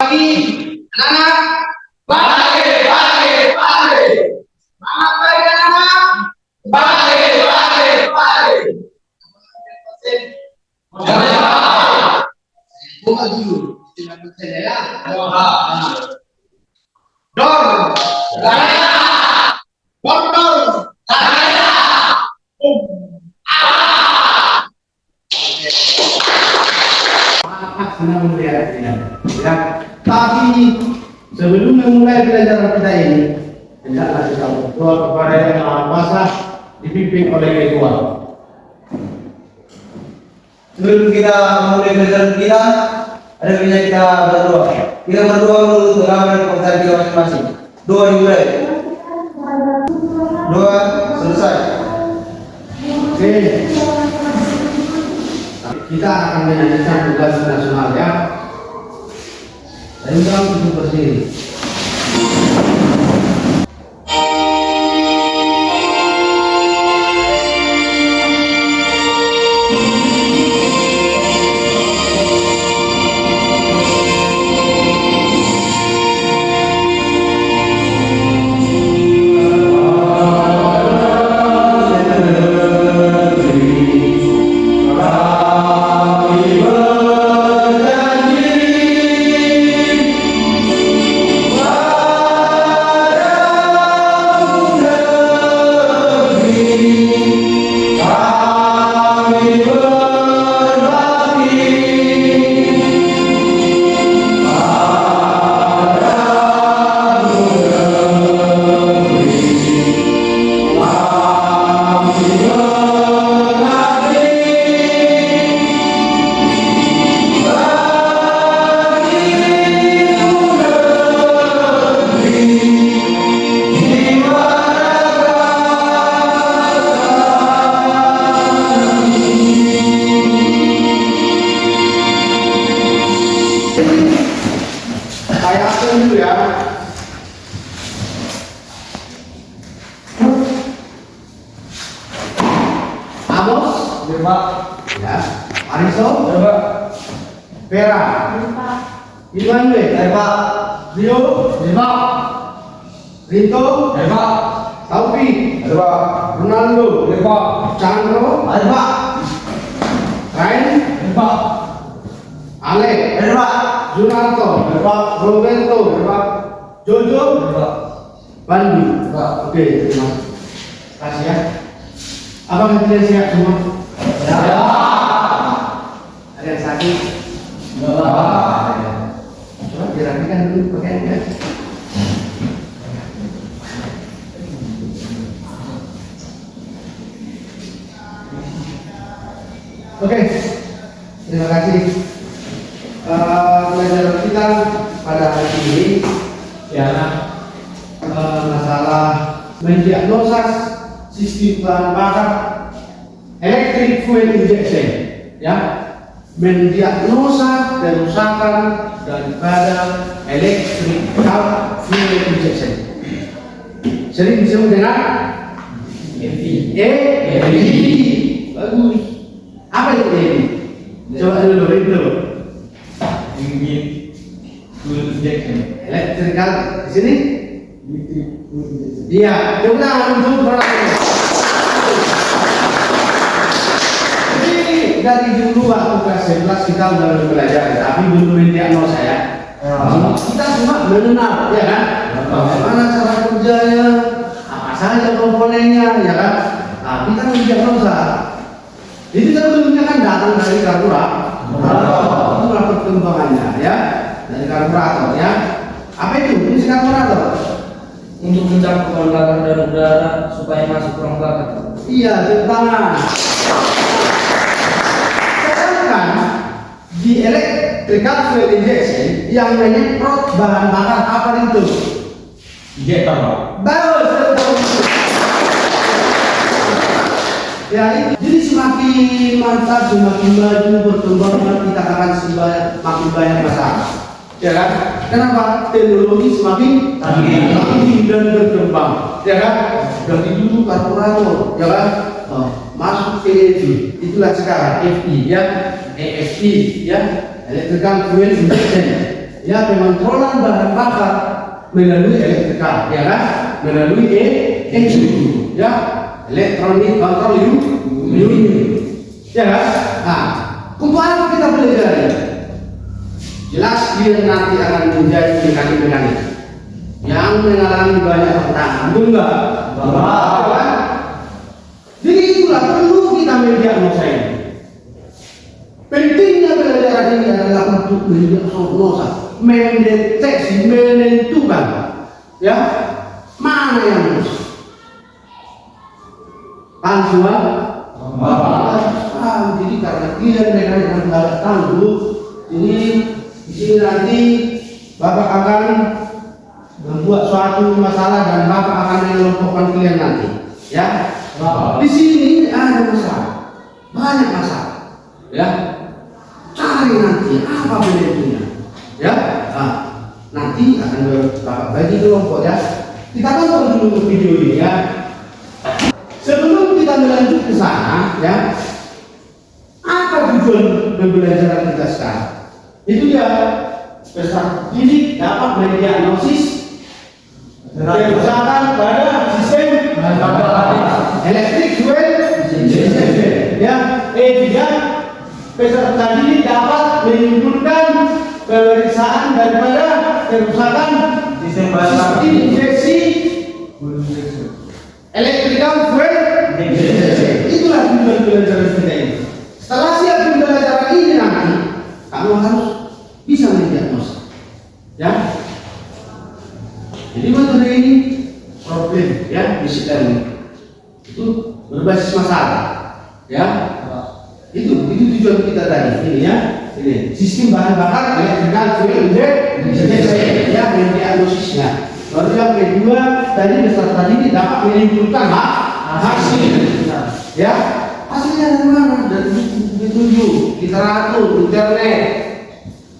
Pagi, anak-anak. Pagi, pagi, pagi. Semangat pagi, anak-anak. Pagi, pagi, pagi. Buka dulu. Silakan saya ya. Dor. Saya. Dor. Saya. Senang melihatnya. Ya, tapi sebelum memulai pelajaran kita ini, hendaklah kita berdoa kepada Yang Maha Kuasa, dipimpin oleh Ketua. Sebelum kita memulai pelajaran kita, ada baiknya kita berdoa. Kita berdoa dulu untuk amal kepercayaan kita masing-masing. Doa dimulai. Doa selesai. Oke. Kita akan menyanyikan tugas nasional ya. Saya undang untuk berdiri. Saya atur dulu ya. Amos, Terima. ya. Ariso, Terima. Vera, Immanuel, Terima. Rio, Terima. Rinto, Terima. Taufik, Terima. Ronaldo, Terima. Chandro, Terima. Ryan, Terima. Alek, Terima. Junarto, Terima. Roberto, Jojo, Terima. Bandi. Terima. Oke, terima kasih ya. Apakah kalian siap semua? Ya. Ada yang sakit? Ya. Coba dirapikan dulu pakaiannya. Oke, terima kasih. Pelajaran kita pada hari ini ya masalah mendiagnosa sistem bahan bakar electric fuel injection, ya, mendiagnosa kerusakan daripada electrical fuel injection. Sering disebut dengan EFI. Bagus. Apa itu EFI? Coba dulu itu. Electrical di sini? Iya, coba untuk Jadi dari dulu waktu kelas 11 kita udah belajar, tapi belum mendiagnosa ya. Kita cuma mengenal, ya kan? Bagaimana cara kerjanya, apa saja komponennya, ya kan? Nah, kita mendiagnosa. Itu sebelumnya kan datang dari karburator. Itulah perkembangannya, ya, dari karburator, ya. Apa itu? Ini karburator. Untuk mencampur bahan bakar dan udara supaya masuk ruang bakar. Iya, tangan. Sedangkan di electrical fuel injection yang menyemprot bahan bakar apa itu? Injektor, Pak. Bagus, betul. Ya, jadi semakin mantap, semakin maju perkembangan kita akan semakin banyak masalah. Ya kan? Kenapa? Teknologi semakin canggih dan berkembang. Ya kan? Dari dulu karburator, ya kan? Masuk ke EFI, itulah sekarang EFI, ya, EFI, ya, electrical fuel injection. ya pengontrolan bahan bakar melalui elektrikal, ya kan? Melalui ECU, ya, electronic control unit, ya kan? Nah, untuk apa kita belajar ini? Jelas dia nanti akan menjadi mekanik-mekanik yang mengalami banyak tantangan, betul nggak? Betul. Jadi itulah perlu kita mendiagnosa ini. Pentingnya belajar ini adalah untuk mendiagnosa, mendeteksi, menentukan, ya, mana yang harus. Semua. Jadi karena dia mekanik yang agak tangguh, ini di sini nanti Bapak akan membuat suatu masalah dan Bapak akan mengelompokkan kalian nanti, ya. Di sini ada masalah, banyak masalah, ya. Cari nanti apa bedanya, ya. Nah, nanti akan Bapak bagi kelompok, ya. Kita tonton dulu video ini, ya. Sebelum kita melanjut ke sana, ya. Apa tujuan pembelajaran kita sekarang? Itu ya, peserta didik dapat mendiagnosis kerusakan pada sistem elektrik fuel system. Ya, tiga, peserta didik dapat menyimpulkan pemeriksaan daripada kerusakan sistem injeksi electrical fuel system. Itulah tujuan pembelajaran kita ini. Setelah siap pembelajaran ini nanti, kamu harus bisa mendiagnosa, ya. Jadi materi ini problem, ya, disiplin itu berbasis masalah, ya. Itu tujuan kita tadi, ini ya, ini sistem bahan bakar electrical fuel injection, ya, mendiagnosisnya. Lalu yang kedua tadi peserta didik dapat menyimpulkan hasil, ya. Hasilnya dari mana? Dari buku-buku, literatur, internet,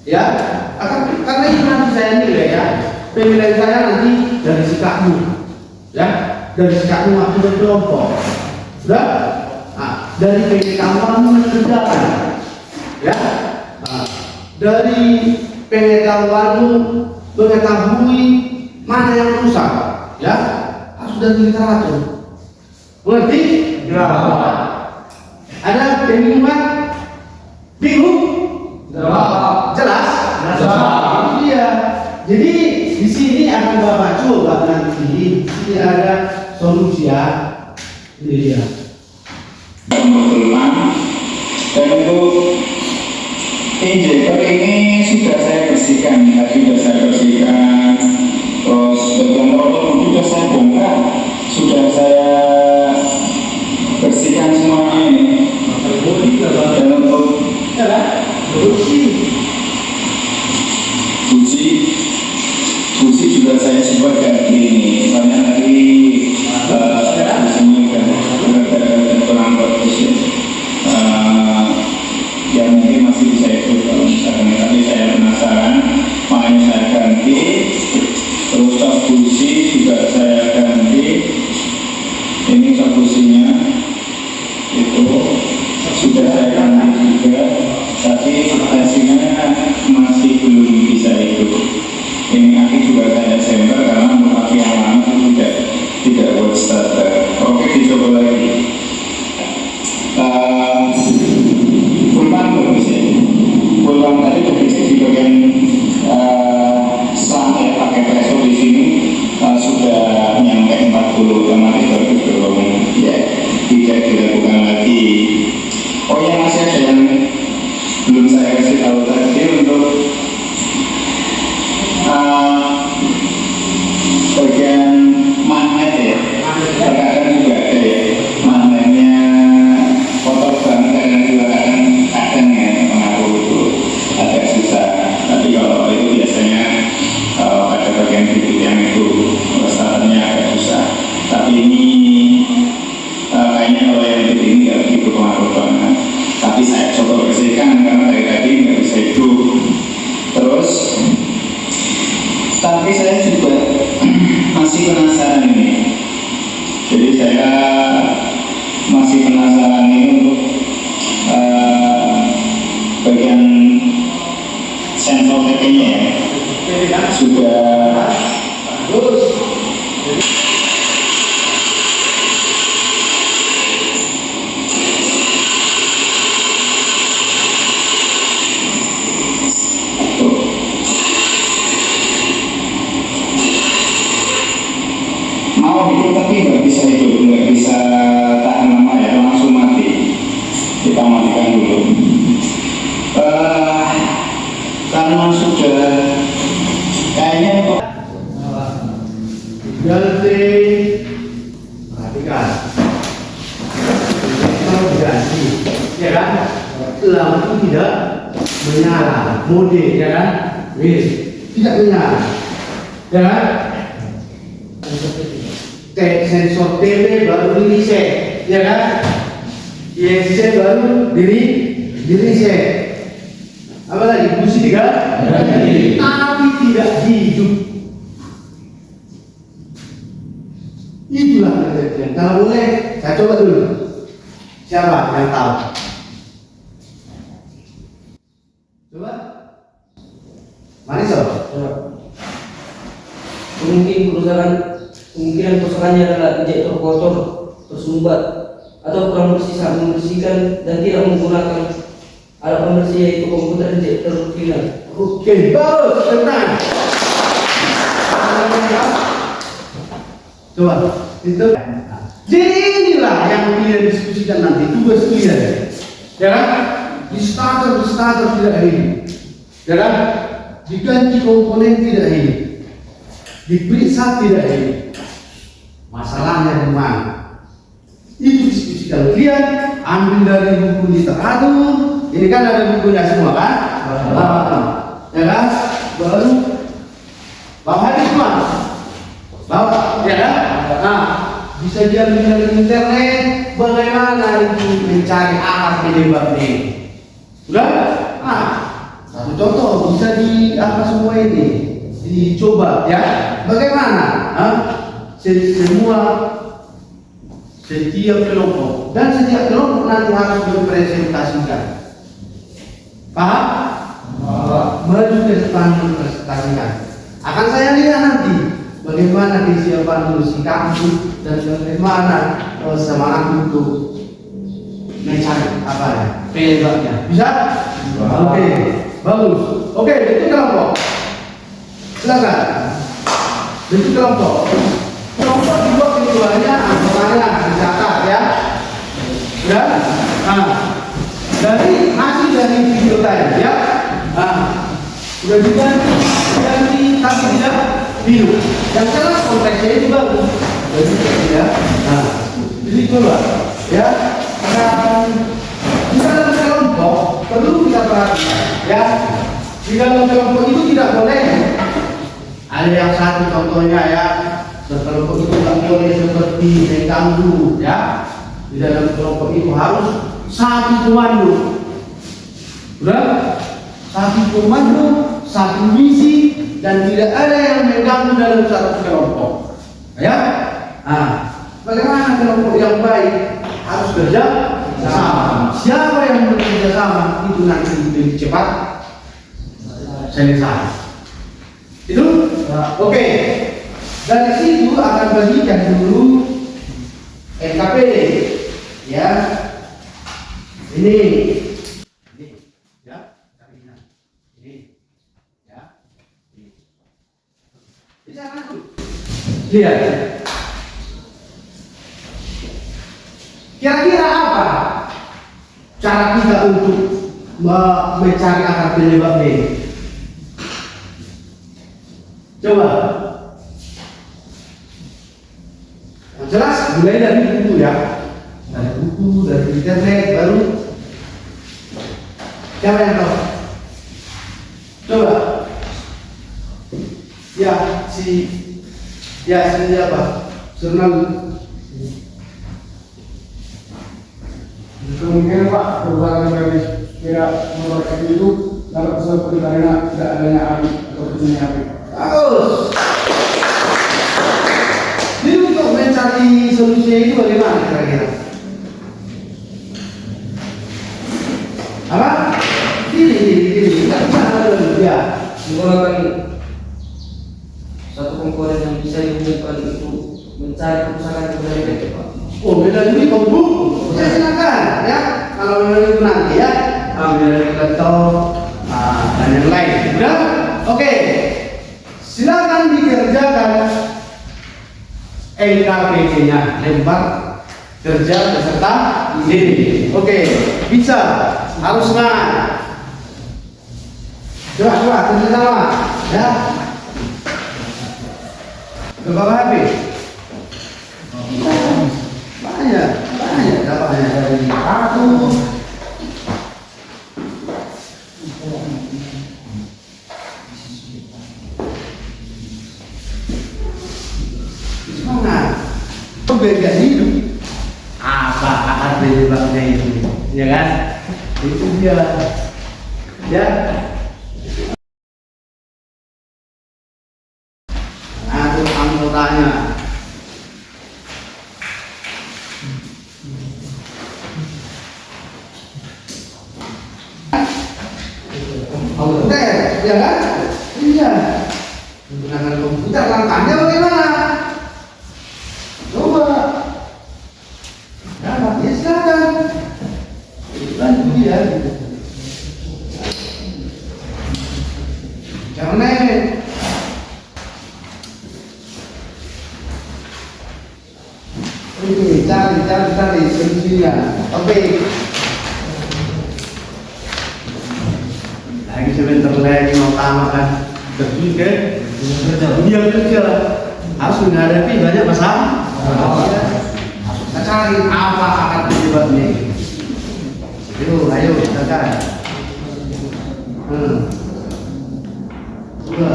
ya. Karena itu nanti saya nilai, ya. Penilaian saya nanti dari sikapmu, ya, dari sikapmu waktu berkelompok, sudah. Nah, dari pengetahuanmu mengerjakan, ya. Nah, dari pengetahuanmu mengetahui mana yang rusak, ya, harus dari literatur. Mengerti? Ya. Ada pembingungan? Bingung? Jelas? Iya. Jadi di sini akan Bapak coba nanti. Di sini ada solusi, ya. Ini dia. Kebetulan dan untuk injektor ini sudah saya bersihkan, tadi sudah saya bersihkan. Terus bagian rotor sudah saya bongkar, sudah saya bersihkan semuanya ini. Dan untuk busi juga saya coba ganti ini, soalnya tadi businya udah kurang bagus ya. Ya mungkin masih bisa ikut kalau misalkan, tapi saya penasaran, makanya saya ganti. Terus tas busi juga saya ganti. Ini tas businya itu sudah saya ganti juga, tapi hasilnya masih belum bisa ikut. Ini aki juga saya desember karena untuk aki yang lama itu tidak buat starter. Oke, dicoba lagi. Pulpan bagus ya. Pulpan tadi bagus di bagian selang ya, pakai preso di sini sudah nyampe 40, kemarin bagus belum ya, tidak dilakukan lagi. Oh ya, masih ada yang belum saya kasih tahu tadi untuk bagian magnet ya, terkadang juga ada ya, magnetnya kotor banget, kadang juga kadang ya pengaruh itu agak susah. Tapi kalau itu biasanya pada bagian bibit yang itu starternya agak susah. Tapi ini kayaknya kalau yang bibit ini nggak begitu pengaruh banget. Tapi saya coba bersihkan karena dari tadi nggak bisa hidup. Terus tapi saya juga masih penasaran ini. Jadi saya masih penasaran ini untuk bagian sensor TP-nya ya. tahan lama ya, langsung mati. Kita matikan dulu. Karena sudah kayaknya kok Berarti perhatikan. Kalau berganti, ya kan? Lampu tidak menyala, mode, ya kan? Wis, tidak menyala, ya kan? Sensor TV baru di reset, ya kan? ISC baru di reset. Apa lagi? Busi kan? Tapi tidak hidup. Itulah kejadian. Kalau boleh, saya coba dulu. Siapa yang tahu? Coba. Mari sob. Kemungkinan kerusakannya adalah injektor kotor, tersumbat, atau kurang bersih saat membersihkan dan tidak menggunakan alat pembersih yaitu komputer injektor final. Oke, bagus, tenang. Coba, itu. Jadi inilah yang kalian diskusikan nanti, tugas kalian. Ya kan? Di starter tidak ini. Ya kan? Diganti komponen tidak ini. Diperiksa tidak ini. Masalahnya di mana? Itu diskusikan kalian, ambil dari buku literatur. Ini kan ada bukunya semua kan? Ya kan? Baru bawa hadis semua. Bawa, ya kan? Nah, bisa dia dari internet bagaimana itu mencari akar penyebab ini. Sudah? Nah, satu contoh bisa di apa semua ini dicoba ya. Bagaimana? Setiap kelompok dan setiap kelompok nanti harus dipresentasikan. Paham? Maju ke depan dipresentasikan. Akan saya lihat nanti bagaimana kesiapan dulu si kampus dan bagaimana semangat untuk mencari apa ya penyebabnya. Bisa? Oke, bagus. Oke, itu kelompok. Silakan. Itu kelompok. Kelompok juga keduanya antaranya dicatat ya. Ya. Nah, dari hasil dari video tadi ya. Nah, sudah diganti tapi tidak biru. Yang jelas konteksnya itu bagus. Jadi ya. Nah, jadi coba ya. Di dalam kelompok perlu kita perhatikan ya. Di dalam kelompok itu tidak boleh ada yang satu contohnya ya. Kelompok itu tidak boleh seperti mengganggu ya. Di dalam kelompok itu harus satu komando. Sudah? Satu komando, satu misi, dan tidak ada yang mengganggu dalam satu kelompok. Ya? Nah, bagaimana kelompok yang baik harus kerja sama. Siapa yang bekerja sama itu nanti lebih cepat selesai. Itu? Oke. Dari situ akan bagikan dulu NKPD. Ya. Ini. Ya. Ini. Ya. Bisa masuk. Lihat. Kira-kira apa cara kita untuk mencari akar penyebab ini? Coba. Yang jelas mulai dari buku ya. Dari buku, dari internet baru. Siapa yang tahu? Coba. Ya, siapa? Jurnal. Kemungkinan Pak, perubahan dari kira mengeluarkan itu dapat sesuatu karena tidak adanya api atau kecilnya api. Bagus. Jadi untuk mencari solusinya itu bagaimana kira-kira? Apa? Ini. Tidak bisa ada ya. Menggunakan satu komponen yang bisa dihubungkan itu mencari kerusakan dari Pak. Oh, beda ini kau buku. Ya silakan ya. Kalau memang itu nanti ya ambil dari laptop dan yang lain. Udah? Oke. Silakan dikerjakan LKPD-nya lembar kerja beserta diri. Oke, bisa, harus semangat. Coba kerja sama, ya. Ke bawah habis. Banyak dapatnya dari aku. Semangat. Beda hidup. Apa artinya itu? Ya kan? Itu dia. Ya. Aku anggotanya. Komputer, ya kan? Iya. Menggunakan komputer langkahnya bagaimana? Coba. Dapat ya silakan. Bantu dia. Jangan nenek. Oke, cari solusinya. Oke. Lagi sebentar lagi mau tamat kan. Betul kan? Dia kerja harus menghadapi banyak masalah. Kita cari apa akan penyebabnya. Ayo kita cari. Coba.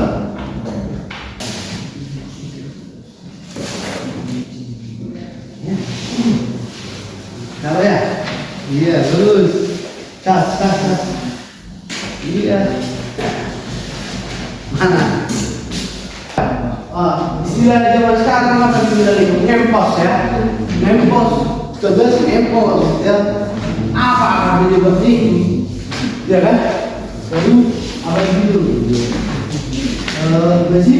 Kalau ya, iya terus, cas. Iya. Mana? Istilah zaman sekarang apa istilah itu? Ngempos ya. Ngempos. Coba sih ngempos ya. Apa akan penyebab ini? Ya kan? Lalu apa itu? Besi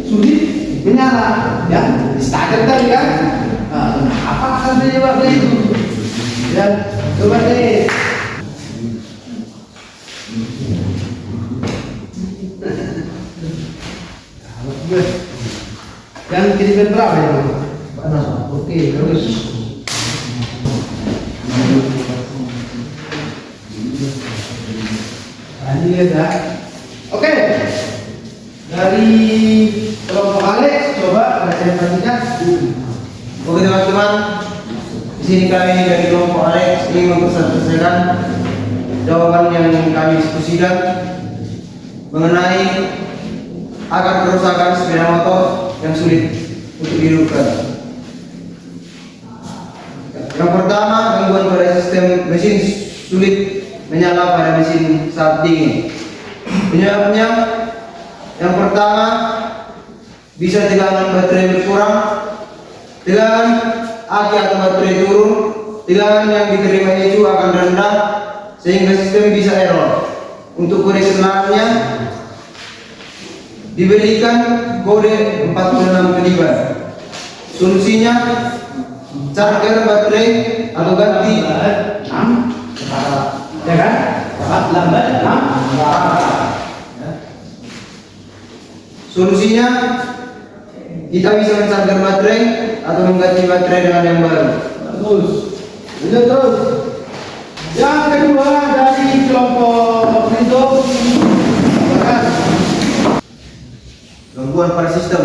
sulit menyala ya. Starter tadi kan? Apa akan penyebabnya itu? Ya, coba deh. Yang kiriman berapa ya? Panas. Oke, terus. Ini ya. Oke. Dari kelompok Alex coba saya perhatikan. Oke teman-teman, di sini kami dari kelompok Alex ingin memperselesaikan jawaban yang kami diskusikan mengenai akan kerusakan sepeda motor yang sulit untuk dihidupkan. Yang pertama, gangguan pada sistem mesin sulit menyala pada mesin saat dingin. Penyebabnya, yang pertama, bisa tegangan baterai berkurang, tegangan aki atau baterai turun, tegangan yang diterima ECU akan rendah sehingga sistem bisa error. Untuk kode kesenarannya diberikan kode 46 kelibat. Solusinya charger baterai atau ganti ya kan? Lambat. Solusinya kita bisa mencharger baterai atau mengganti baterai dengan yang baru. Bagus. Lanjut terus. Yang kedua dari kelompok itu Gangguan pada sistem.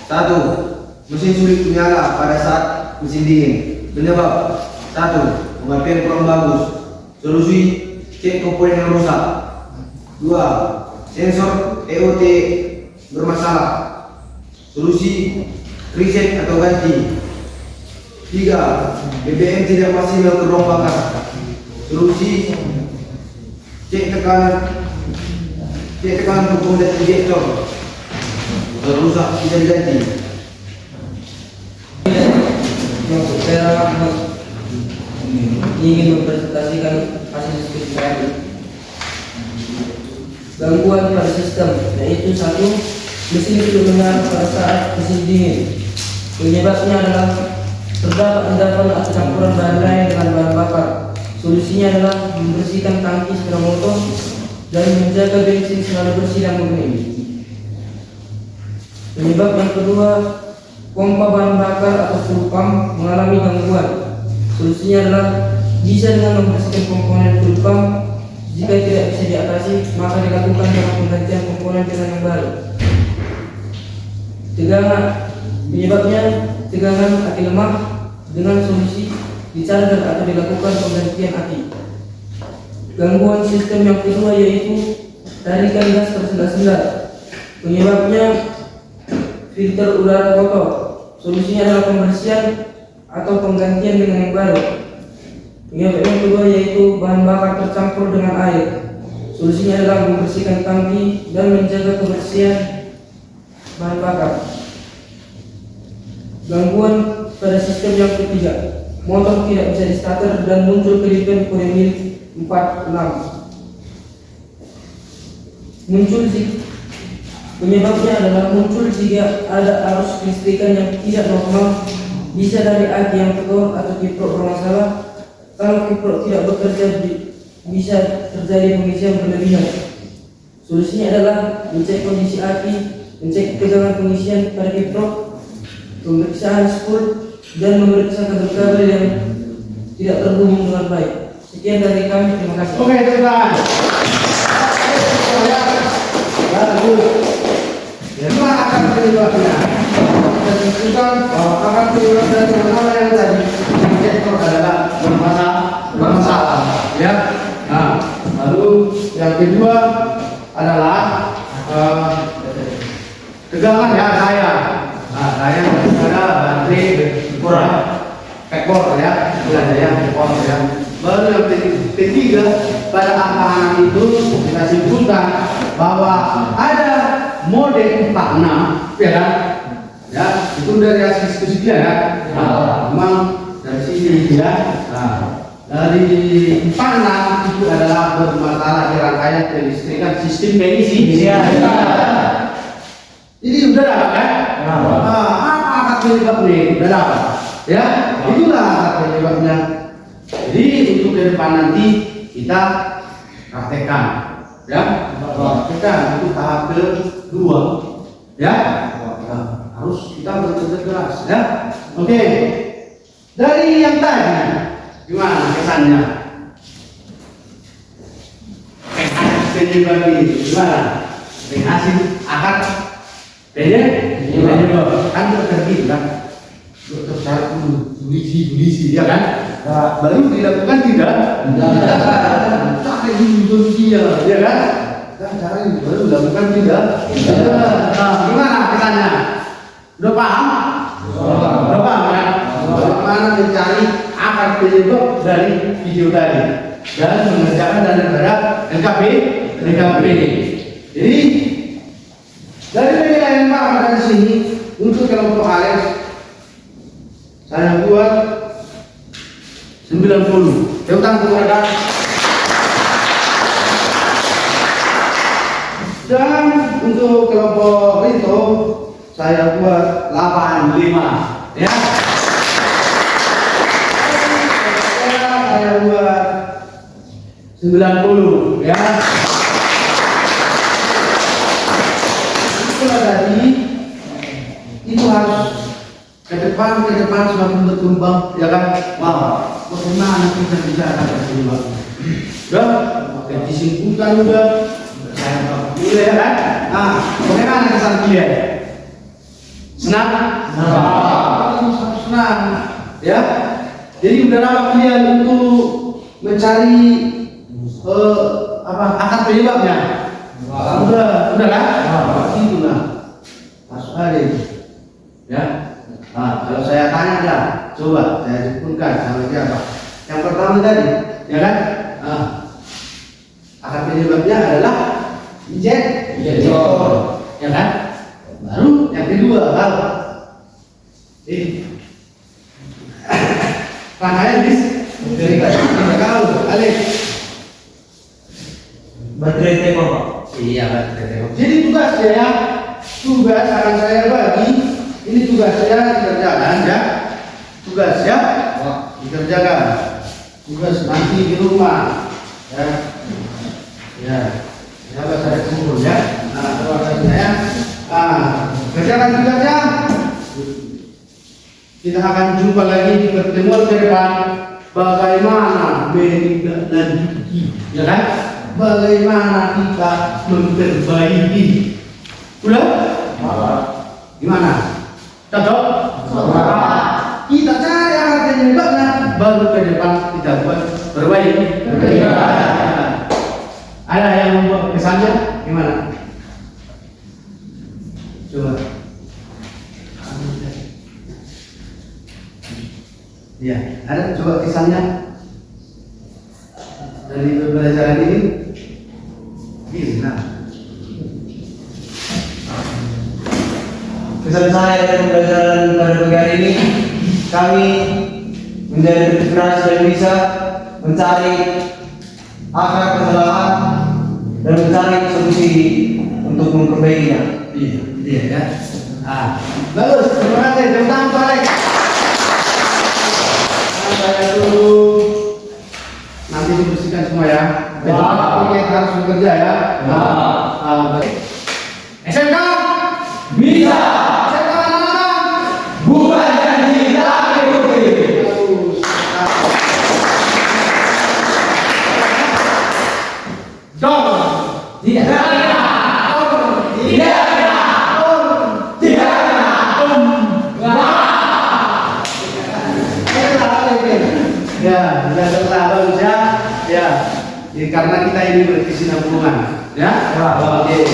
1. Mesin sulit menyala pada saat mesin dingin. Penyebab 1. Pemakaian kurang bagus. Solusi, cek komponen yang rusak. 2. Sensor EOT bermasalah. Solusi, reset atau ganti. 3. BBM tidak maksimal ke ruang bakar. Solusi, cek tekanan komponen injektor. Kalau rusak bisa diganti. Saya ingin mempresentasikan hasil studi kami. Gangguan pada sistem, yaitu 1. Mesin tidak menyala pada saat mesin dingin. Penyebabnya adalah terdapat endapan atau campuran bahan lain dengan bahan bakar. Solusinya adalah membersihkan tangki sepeda motor dan menjaga bensin selalu bersih dan murni. Penyebab yang kedua, pompa bahan bakar atau fuel pump mengalami gangguan. Solusinya adalah bisa dengan membersihkan komponen fuel pump. Jika tidak bisa diatasi, maka dilakukan dengan penggantian komponen dengan yang baru. Tegangan penyebabnya tegangan aki lemah. Dengan solusi dicharger atau dilakukan penggantian aki. Gangguan sistem yang kedua yaitu tarikan gas tersendat-sendat. Penyebabnya filter udara kotor. Solusinya adalah pembersihan atau penggantian dengan yang baru. Penyebab yang kedua yaitu bahan bakar tercampur dengan air. Solusinya adalah membersihkan tangki dan menjaga kebersihan bahan bakar. Gangguan pada sistem yang ketiga, motor tidak bisa di-starter dan muncul keributan kode milik 46. Penyebabnya adalah muncul jika ada arus kelistrikan yang tidak normal, bisa dari aki yang tekor atau kiprok bermasalah. Kalau kiprok tidak bekerja, bisa terjadi pengisian berlebihan. Solusinya adalah mencek kondisi aki, mencek tegangan pengisian pada kiprok, pemeriksaan spool, dan memeriksa kabel-kabel yang tidak terhubung dengan baik. Sekian dari kami, terima kasih. Oke, teman. Bagus. Itulah akan penyebabnya. Kita tentukan bahwa akan penyebab dari pertama yang tadi sektor adalah bermasalah. Ya. Nah, lalu yang kedua adalah tegangan ya daya. Nah, daya pada baterai kurang pekor ya, daya pekor ya. Baru yang ketiga pada angka-angka itu kita simpulkan bahwa ada mode 46 ya kan? Ya, itu dari hasil diskusi dia ya. Nah, memang dari sini ya. Nah, dari 46 itu adalah bermasalah di rangkaian kelistrikan sistem PLC. Ya. Ini udah dapat kan? Apa akar penyebabnya? Udah dapat. Ya, itulah akar penyebabnya. Jadi untuk ke depan nanti kita praktekkan, ya, praktekkan itu tahap kedua, ya, harus kita bekerja keras, ya. Oke, dari yang tadi gimana kesannya? Penyebab itu gimana? Hasil akar penyebab kan terjadi kan? Dokter saya polisi, ya kan? Nah, baru dilakukan tidak? Cari solusinya, ya kan? Dan cari baru dilakukan tidak? Nah, gimana kesannya? Udah paham? Udah paham kan? Bagaimana mencari akar penyebab dari video tadi dan mengerjakan daripada LKP. Jadi dari penilaian Pak dari sini untuk kelompok Alex saya buat 90. Tentang keberadaan dan untuk kelompok Rito saya buat 85 ya. Saya buat 90 ya. Itulah tadi itu harus ke depan semakin berkembang ya kan. Bagaimana kita bicara penyebab? Udah, disimpulkan udah. Saya boleh ya kan? Nah, bagaimana kesan kalian? Senang? Senang. Ya. Jadi udah lama kalian untuk mencari akar penyebabnya. Udah kan? Itulah. Masuk aja. Ya. Nah, kalau saya tanya lah, coba saya simpulkan sama siapa? Yang pertama tadi, ya kan? Akar penyebabnya adalah injektor, ya kan? Baru yang kedua, rangkaian kalau Alex Baterai tekor, Pak. Iya, baterai tekor. Jadi tugas akan saya bagi. Ini tugas saya dikerjakan ya. Tugas ya dikerjakan. Tugas nanti di rumah ya. Ya. Siapa saya kumpul ya. Nah, keluarga saya. Kerjakan tugasnya. Kita akan jumpa lagi di pertemuan ke depan. Bagaimana menindaklanjuti, ya kan? Bagaimana kita memperbaiki. Udah? Gimana? Cocok? Kita cari arah penyebabnya, baru ke depan kita buat perbaiki. Ada yang membuat kesannya? Gimana? Coba. Ya, ada coba kesannya dari pembelajaran ini. Gila. Kesan saya dari pembelajaran pada pagi hari ini, kami menjadi berkeras dan bisa mencari akar kesalahan dan mencari solusi untuk memperbaikinya. Iya ya. Bagus, terima kasih. Tepuk tangan Pak Alex. Saya dulu nanti dibersihkan semua ya. Oke, harus bekerja ya. SMK Bisa SMK anak-anak. bukan janji tak ikuti. Bagus. Dong. Tidak. Tidak. Ya, bagus ya. Ya, karena kita ini berkesinambungan, ya. Oke.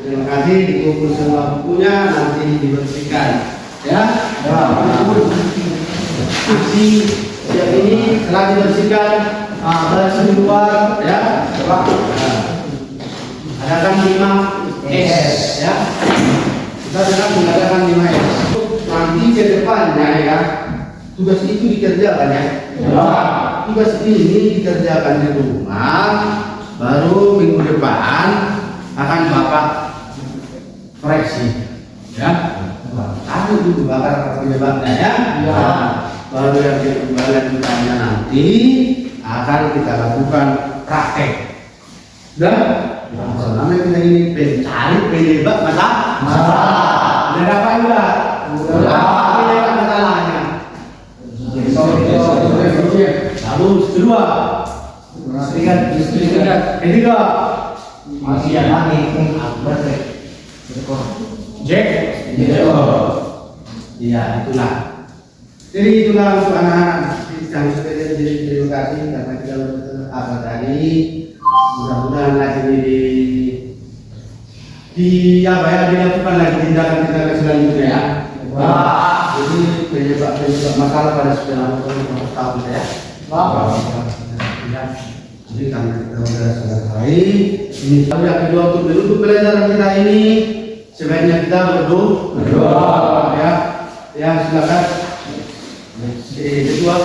Terima kasih, dikumpul semua bukunya, nanti dibersihkan, ya. Kursi siang ini setelah dibersihkan, balas di luar, ya. Adakan 5S, ya. Kita sedang mengadakan 5S. Nanti ke depannya, ya. Tugas itu dikerjakan ya. Tugas ini dikerjakan di rumah, baru minggu depan akan Bapak koreksi. Ya. Ada dulu bakar penyebabnya ya. Baru yang kembali utamanya nanti akan kita lakukan praktek. Sudah? Selama kita ini pencari penyebab masalah. Udah dapat juga. Udah penyebab masalahnya. Lalu kedua, ketiga, Masih ada lagi. Jack. Iya, itulah. Jadi itulah untuk anak-anak yang sudah jadi terima kasih karena kita apa tadi. Mudah-mudahan lagi di apa ya dilakukan lagi tindakan-tindakan selanjutnya ya. Jadi penyebab masalah pada sudah tahun ya. Jadi karena kita sudah selesai, ini yang kedua untuk menutup pelajaran kita ini sebaiknya kita berdoa ya. Ya silakan. Kedua.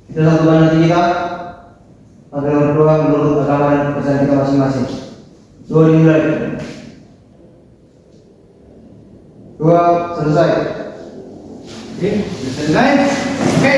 Kita satukan hati kita agar berdoa menurut agama dan kepercayaan kita masing-masing. Doa dimulai. Doa selesai. Oke, selesai. Oke.